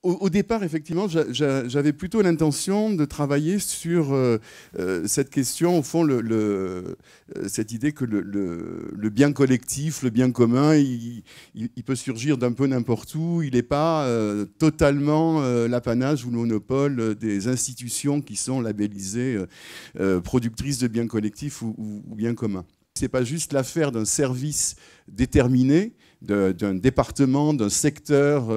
Au départ, effectivement, j'avais plutôt l'intention de travailler sur cette question, au fond, cette idée que le bien collectif, le bien commun, il peut surgir d'un peu n'importe où. Il n'est pas totalement l'apanage ou le monopole des institutions qui sont labellisées productrices de biens collectifs ou biens communs. Ce n'est pas juste l'affaire d'un service déterminé, d'un département, d'un secteur,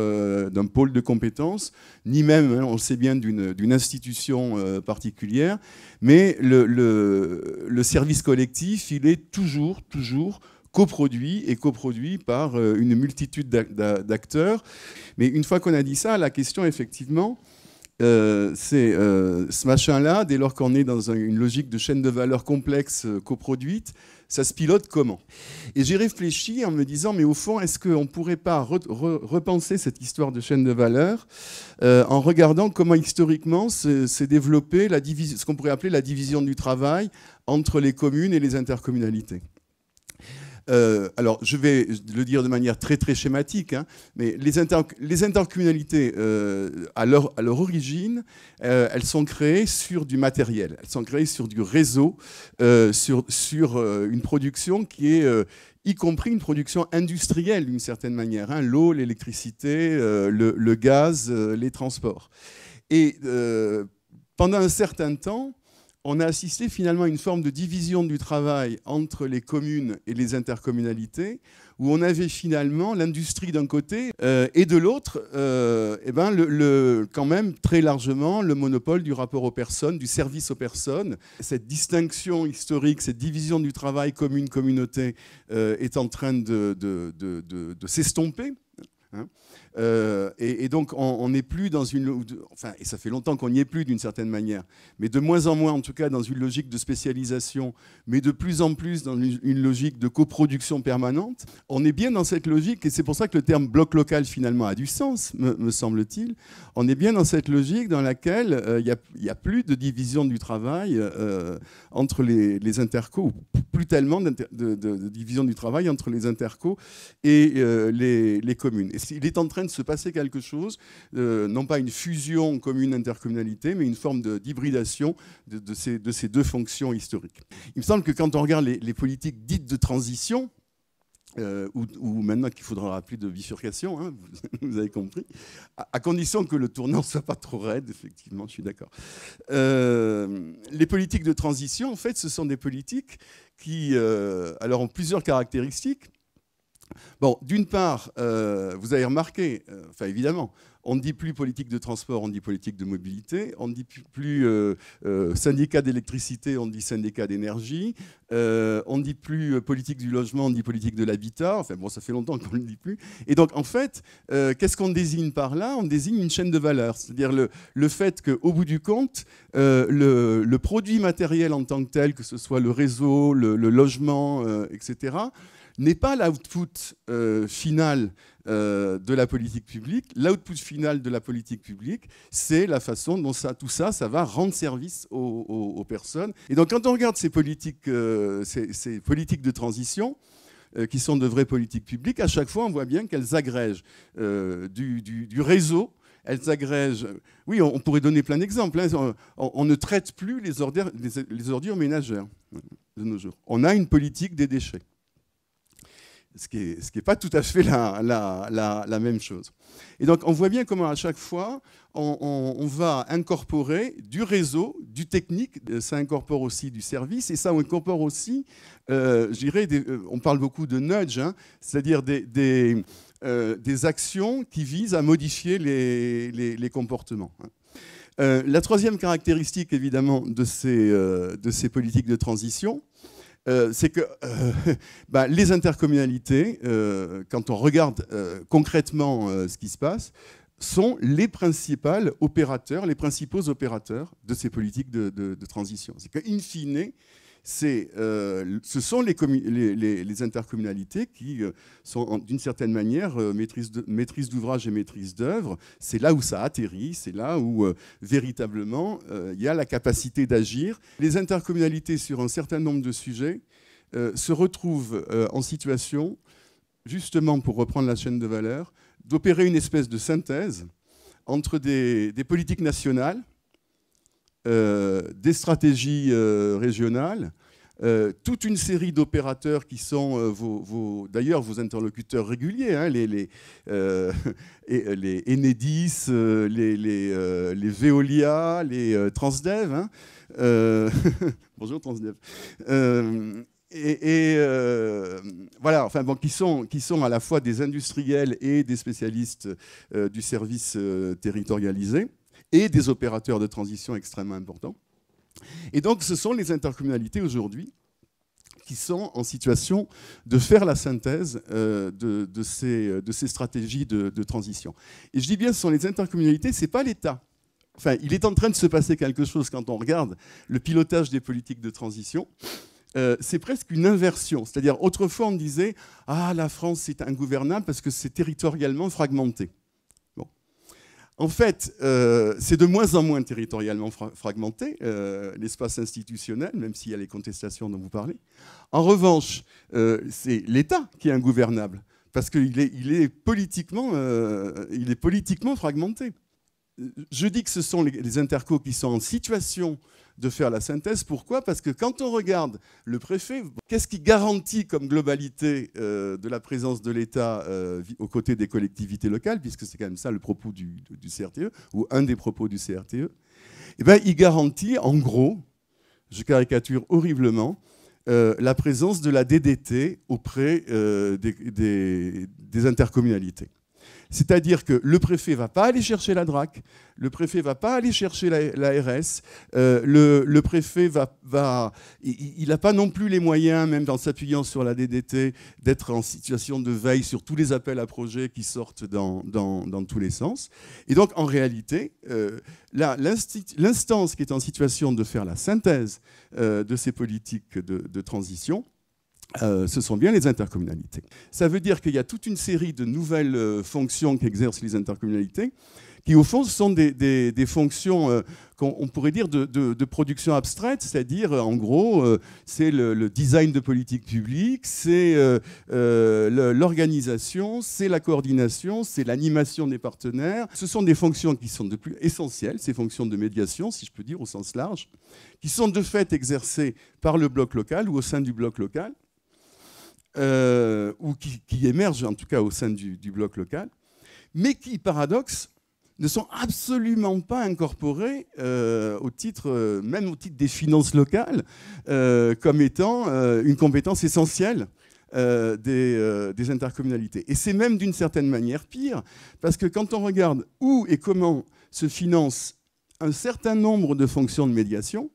d'un pôle de compétences, ni même, on le sait bien, d'une institution particulière, mais le service collectif, il est toujours coproduit par une multitude d'acteurs. Mais une fois qu'on a dit ça, la question, effectivement, c'est ce machin-là, dès lors qu'on est dans une logique de chaîne de valeur complexe coproduite, ça se pilote comment? Et j'ai réfléchi en me disant, mais au fond, est-ce qu'on ne pourrait pas repenser cette histoire de chaîne de valeur en regardant comment historiquement s'est développée ce qu'on pourrait appeler la division du travail entre les communes et les intercommunalités? Alors, je vais le dire de manière très schématique, hein, mais les intercommunalités, à leur origine, elles sont créées sur du matériel, elles sont créées sur du réseau, sur une production qui est, y compris une production industrielle d'une certaine manière, hein, l'eau, l'électricité, le gaz, les transports. Et pendant un certain temps, on a assisté finalement à une forme de division du travail entre les communes et les intercommunalités, où on avait finalement l'industrie d'un côté et de l'autre, quand même très largement le monopole du rapport aux personnes, du service aux personnes. Cette distinction historique, cette division du travail commune-communauté est en train de s'estomper. Hein. Et donc on n'est plus dans une... Enfin, et ça fait longtemps qu'on n'y est plus d'une certaine manière, mais de moins en moins en tout cas dans une logique de spécialisation, mais de plus en plus dans une logique de coproduction permanente. On est bien dans cette logique, et c'est pour ça que le terme bloc local finalement a du sens, me semble-t-il. On est bien dans cette logique dans laquelle il n'y a plus de division du travail entre les intercos, plus tellement de division du travail entre les intercos et les communes. Et il est en train de se passer quelque chose, non pas une fusion commune-intercommunalité, mais une forme d'hybridation de ces deux fonctions historiques. Il me semble que quand on regarde les politiques dites de transition, ou maintenant qu'il faudra rappeler de bifurcation, hein, vous avez compris, à condition que le tournant ne soit pas trop raide, effectivement, je suis d'accord. Les politiques de transition, en fait, ce sont des politiques qui alors ont plusieurs caractéristiques. Bon, d'une part, vous avez remarqué, enfin évidemment, on ne dit plus politique de transport, on dit politique de mobilité. On ne dit plus syndicat d'électricité, on dit syndicat d'énergie. On ne dit plus politique du logement, on dit politique de l'habitat. Enfin bon, ça fait longtemps qu'on ne le dit plus. Et donc en fait, qu'est-ce qu'on désigne par là? On désigne une chaîne de valeur. C'est-à-dire le fait qu'au bout du compte, le produit matériel en tant que tel, que ce soit le réseau, le logement, etc., n'est pas l'output final de la politique publique. L'output final de la politique publique, c'est la façon dont tout ça va rendre service aux personnes. Et donc, quand on regarde ces politiques de transition, qui sont de vraies politiques publiques, à chaque fois, on voit bien qu'elles agrègent du réseau. Elles agrègent... Oui, on pourrait donner plein d'exemples. Hein. On ne traite plus les ordures ménagères de nos jours. On a une politique des déchets. Ce qui est pas tout à fait la même chose. Et donc, on voit bien comment, à chaque fois, on va incorporer du réseau, du technique, ça incorpore aussi du service, et ça incorpore aussi, je dirais, on parle beaucoup de nudge, hein, c'est-à-dire des actions qui visent à modifier les comportements. La troisième caractéristique, évidemment, de ces politiques de transition, c'est que les intercommunalités, quand on regarde concrètement ce qui se passe, sont les principaux opérateurs de ces politiques de transition. C'est qu'in fine, ce sont les intercommunalités qui sont d'une certaine manière maîtrise d'ouvrage et maîtrise d'œuvre. C'est là où ça atterrit, c'est là où véritablement il y a la capacité d'agir. Les intercommunalités sur un certain nombre de sujets se retrouvent en situation, justement pour reprendre la chaîne de valeur, d'opérer une espèce de synthèse entre des politiques nationales, des stratégies régionales, toute une série d'opérateurs qui sont d'ailleurs vos interlocuteurs réguliers, hein, les Enedis, les Veolia, les Transdev. Hein, bonjour Transdev. Voilà, enfin, bon, qui sont à la fois des industriels et des spécialistes du service territorialisé et des opérateurs de transition extrêmement importants. Et donc, ce sont les intercommunalités aujourd'hui qui sont en situation de faire la synthèse de ces stratégies de transition. Et je dis bien, ce sont les intercommunalités, ce n'est pas l'État. Enfin, il est en train de se passer quelque chose quand on regarde le pilotage des politiques de transition. C'est presque une inversion. C'est-à-dire, autrefois, on disait « Ah, la France, c'est ingouvernable parce que c'est territorialement fragmenté. » Bon. En fait, c'est de moins en moins territorialement fragmenté, l'espace institutionnel, même s'il y a les contestations dont vous parlez. En revanche, c'est l'État qui est ingouvernable, parce qu'il est politiquement fragmenté. Je dis que ce sont les intercos qui sont en situation de faire la synthèse. Pourquoi? Parce que quand on regarde le préfet, qu'est-ce qui garantit comme globalité de la présence de l'État aux côtés des collectivités locales, puisque c'est quand même ça le propos du CRTE, ou un des propos du CRTE, eh bien, il garantit, en gros, je caricature horriblement, la présence de la DDT auprès des intercommunalités. C'est-à-dire que le préfet ne va pas aller chercher la DRAC, le préfet ne va pas aller chercher l'ARS, le préfet il n'a pas non plus les moyens, même en s'appuyant sur la DDT, d'être en situation de veille sur tous les appels à projets qui sortent dans tous les sens. Et donc, en réalité, l'instance qui est en situation de faire la synthèse de ces politiques de transition, ce sont bien les intercommunalités. Ça veut dire qu'il y a toute une série de nouvelles fonctions qu'exercent les intercommunalités, qui au fond sont des fonctions qu'on pourrait dire de production abstraite, c'est-à-dire en gros c'est le design de politique publique, c'est l'organisation, c'est la coordination, c'est l'animation des partenaires. Ce sont des fonctions qui sont de plus essentielles, ces fonctions de médiation, si je peux dire au sens large, qui sont de fait exercées par le bloc local ou au sein du bloc local, ou qui émergent en tout cas au sein du bloc local, mais qui, paradoxe, ne sont absolument pas incorporés même au titre des finances locales, comme étant une compétence essentielle des intercommunalités. Et c'est même d'une certaine manière pire, parce que quand on regarde où et comment se financent un certain nombre de fonctions de médiation,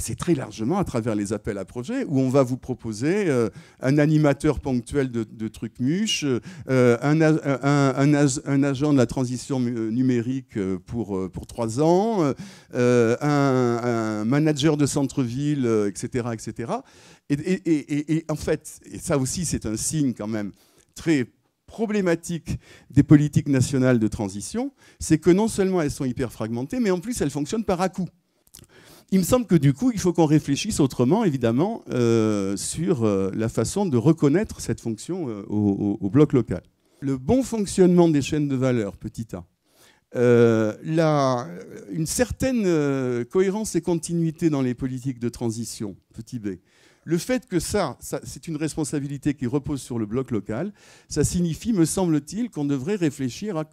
c'est très largement à travers les appels à projets où on va vous proposer un animateur ponctuel de trucs mûches, un agent de la transition numérique pour 3 ans, un manager de centre-ville, etc., etc. Et en fait, et ça aussi c'est un signe quand même très problématique des politiques nationales de transition, c'est que non seulement elles sont hyper fragmentées, mais en plus elles fonctionnent par à-coups. Il me semble que du coup, il faut qu'on réfléchisse autrement, évidemment, sur la façon de reconnaître cette fonction au bloc local. Le bon fonctionnement des chaînes de valeur, petit a, une certaine cohérence et continuité dans les politiques de transition, petit b, le fait que ça c'est une responsabilité qui repose sur le bloc local, ça signifie, me semble-t-il, qu'on devrait réfléchir à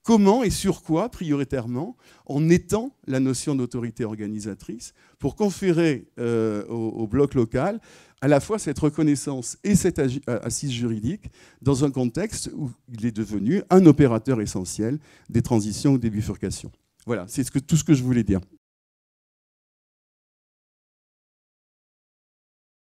comment et sur quoi, prioritairement, on étend la notion d'autorité organisatrice pour conférer au bloc local à la fois cette reconnaissance et cette assise juridique dans un contexte où il est devenu un opérateur essentiel des transitions ou des bifurcations. Voilà, c'est tout ce que je voulais dire.